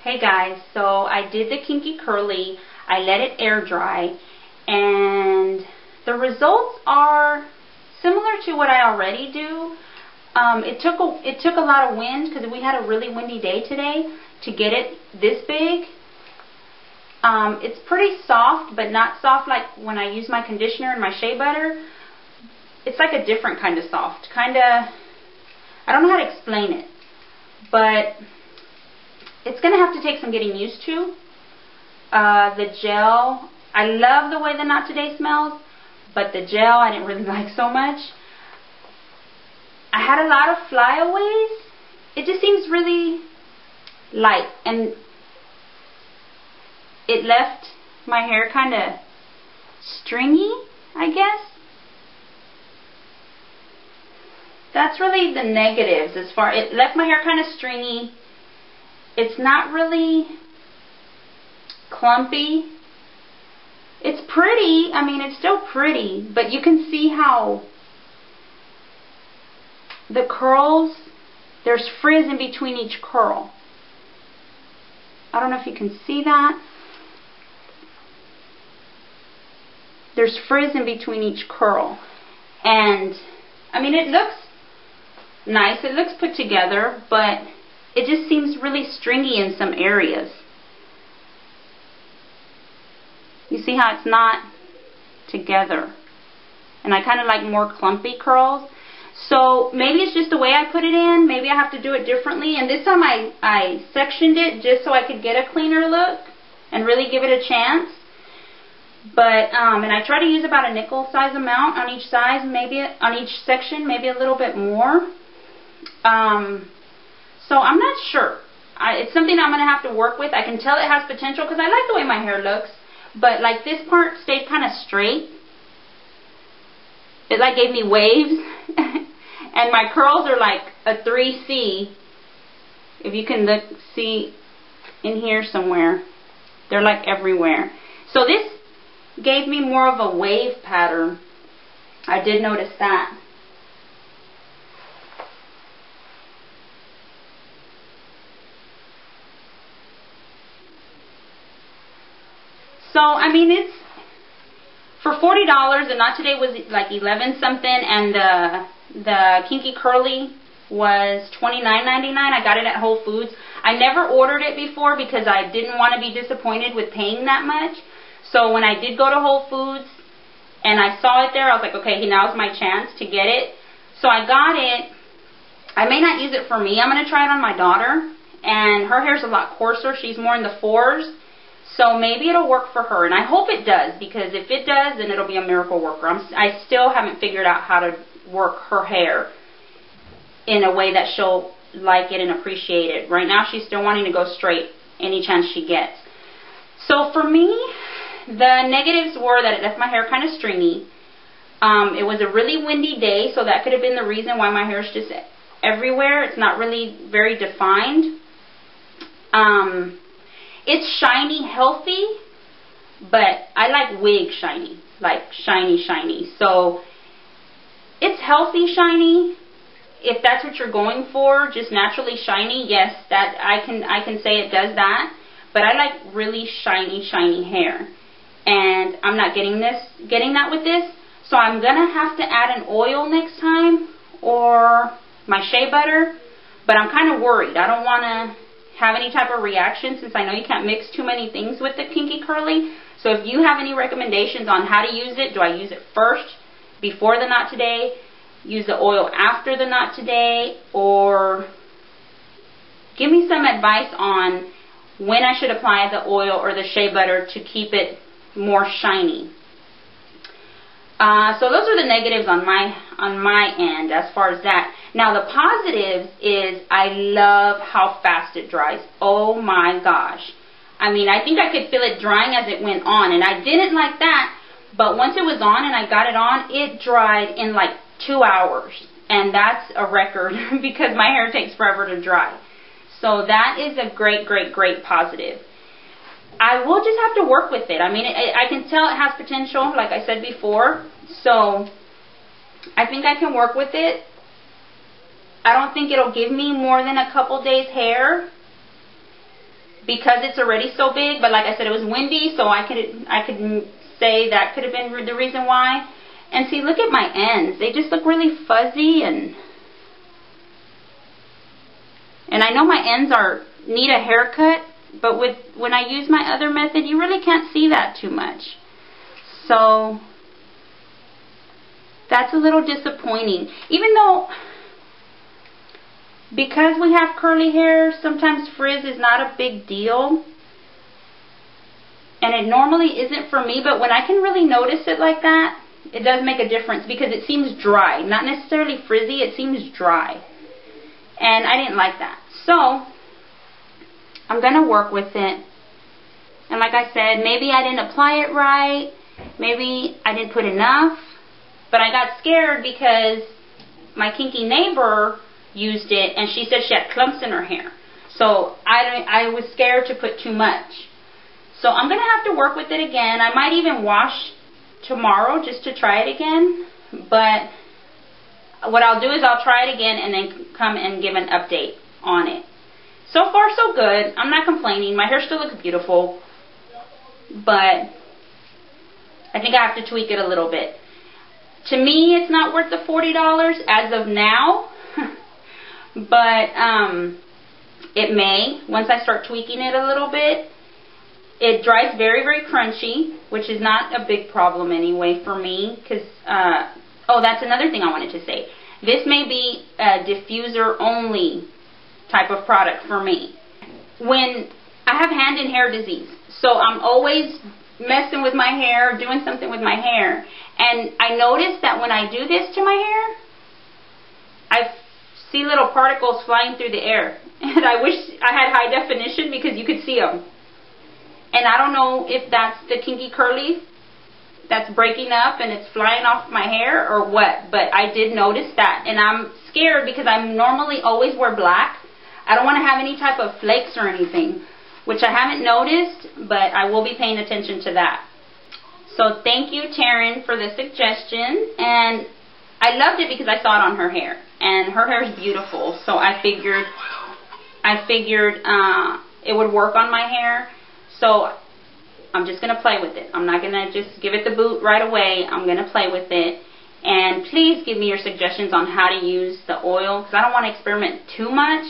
Hey guys, so I did the Kinky Curly, I let it air dry, and the results are similar to what I already do. It took a lot of wind because we had a really windy day today to get it this big. It's pretty soft, but not soft like when I use my conditioner and my shea butter. It's like a different kind of soft, I don't know how to explain it, but it's going to have to take some getting used to. The gel, I love the way the Not Today smells, but the gel I didn't really like so much. I had a lot of flyaways. It just seems really light, and it left my hair kind of stringy, I guess. That's really the negatives as far. It left my hair kind of stringy. It's not really clumpy. It's pretty. I mean, it's still pretty, but you can see how the curls, there's frizz in between each curl. I don't know if you can see that. There's frizz in between each curl. And, I mean, it looks nice. It looks put together, but it just seems really stringy in some areas. You see how it's not together. And I kind of like more clumpy curls. So maybe it's just the way I put it in. Maybe I have to do it differently. And this time I sectioned it just so I could get a cleaner look and really give it a chance. But, and I try to use about a nickel size amount on each size, maybe on each section, maybe a little bit more. So I'm not sure. It's something I'm going to have to work with. I can tell it has potential because I like the way my hair looks. But like this part stayed kind of straight. It like gave me waves. And my curls are like a 3C. If you can look, see in here somewhere. They're like everywhere. So this gave me more of a wave pattern. I did notice that. So, I mean, it's for $40, and Not Today was like 11 something, and the Kinky Curly was $29.99. I got it at Whole Foods. I never ordered it before because I didn't want to be disappointed with paying that much. So when I did go to Whole Foods and I saw it there, I was like, okay, now's my chance to get it. So I got it. I may not use it for me. I'm going to try it on my daughter, and her hair's a lot coarser. She's more in the 4s. So maybe it'll work for her, and I hope it does, because if it does, then it'll be a miracle worker. I still haven't figured out how to work her hair in a way that she'll like it and appreciate it. Right now, she's still wanting to go straight any chance she gets. So for me, the negatives were that it left my hair kind of stringy. It was a really windy day, so that could have been the reason why my hair is just everywhere. It's not really very defined. It's shiny, healthy, but I like wig shiny, like shiny, shiny. So it's healthy shiny. If that's what you're going for, just naturally shiny, yes, that I can say it does that. But I like really shiny, shiny hair, and I'm not getting that with this. So I'm gonna have to add an oil next time or my shea butter. But I'm kind of worried. I don't want to have any type of reaction, since I know you can't mix too many things with the Kinky Curly. So if you have any recommendations on how to use it, do I use it first before the Not Today, use the oil after the Not Today, or give me some advice on when I should apply the oil or the shea butter to keep it more shiny. So those are the negatives on my end as far as that. Now the positives is I love how fast it dries. Oh my gosh. I mean, I think I could feel it drying as it went on, and I didn't like that, but once it was on and I got it on, it dried in like 2 hours, and that's a record because my hair takes forever to dry. So that is a great, great, great positive. I will just have to work with it. I mean, I can tell it has potential, like I said before. So I think I can work with it. I don't think it'll give me more than a couple days hair because it's already so big. But like I said, it was windy, so I could say that could have been the reason why. And see, look at my ends. They just look really fuzzy, and I know my ends need a haircut, but when I use my other method, you really can't see that too much. So that's a little disappointing. Even though, because we have curly hair, sometimes frizz is not a big deal. And it normally isn't for me, but when I can really notice it like that, it does make a difference because it seems dry. Not necessarily frizzy, it seems dry. And I didn't like that. So I'm going to work with it. And like I said, maybe I didn't apply it right. Maybe I didn't put enough. But I got scared because my kinky neighbor used it and she said she had clumps in her hair. So I was scared to put too much. So I'm going to have to work with it again. I might even wash tomorrow just to try it again. But what I'll do is I'll try it again and then come and give an update on it. So far so good. I'm not complaining. My hair still looks beautiful. But I think I have to tweak it a little bit. To me, it's not worth the $40 as of now. But it may, once I start tweaking it a little bit. It dries very, very crunchy, which is not a big problem anyway for me. Because, oh, that's another thing I wanted to say. This may be a diffuser only type of product for me. When I have hand and hair disease, so I'm always messing with my hair, doing something with my hair. And I noticed that when I do this to my hair, I see little particles flying through the air. And I wish I had high definition because you could see them. And I don't know if that's the Kinky Curly that's breaking up and it's flying off my hair or what. But I did notice that. And I'm scared because I normally always wear black. I don't want to have any type of flakes or anything, which I haven't noticed, but I will be paying attention to that. So thank you, Taryn, for the suggestion. And I loved it because I saw it on her hair. And her hair is beautiful. So I figured it would work on my hair. So I'm just going to play with it. I'm not going to just give it the boot right away. I'm going to play with it. And please give me your suggestions on how to use the oil, because I don't want to experiment too much,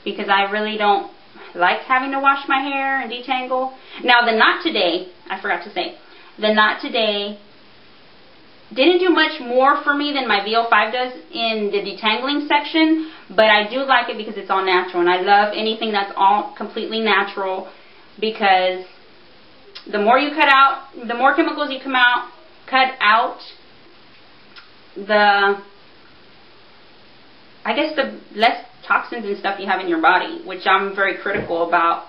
because I really don't like having to wash my hair and detangle. Now, the Knot Today, I forgot to say, the Knot Today didn't do much more for me than my VO5 does in the detangling section, but I do like it because it's all natural. And I love anything that's all completely natural, because the more you cut out, the more chemicals you cut out, I guess the less toxins and stuff you have in your body, which I'm very critical about.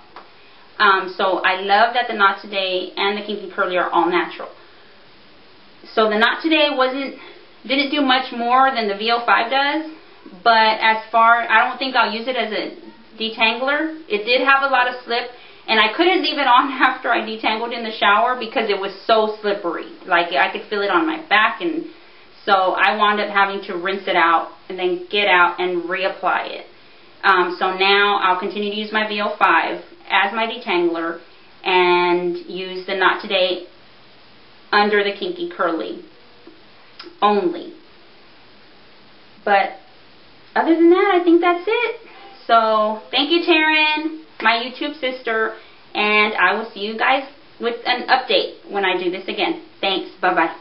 So I love that the Knot Today and the Kinky Curly are all natural. So the Knot Today didn't do much more than the VO5 does, but I don't think I'll use it as a detangler. It did have a lot of slip. And I couldn't leave it on after I detangled in the shower because it was so slippery. Like, I could feel it on my back, and so I wound up having to rinse it out and then get out and reapply it. So now I'll continue to use my VO5 as my detangler and use the Knot Today under the Kinky Curly only. But other than that, I think that's it. So thank you, Taryn, my YouTube sister, and I will see you guys with an update when I do this again. Thanks. Bye-bye.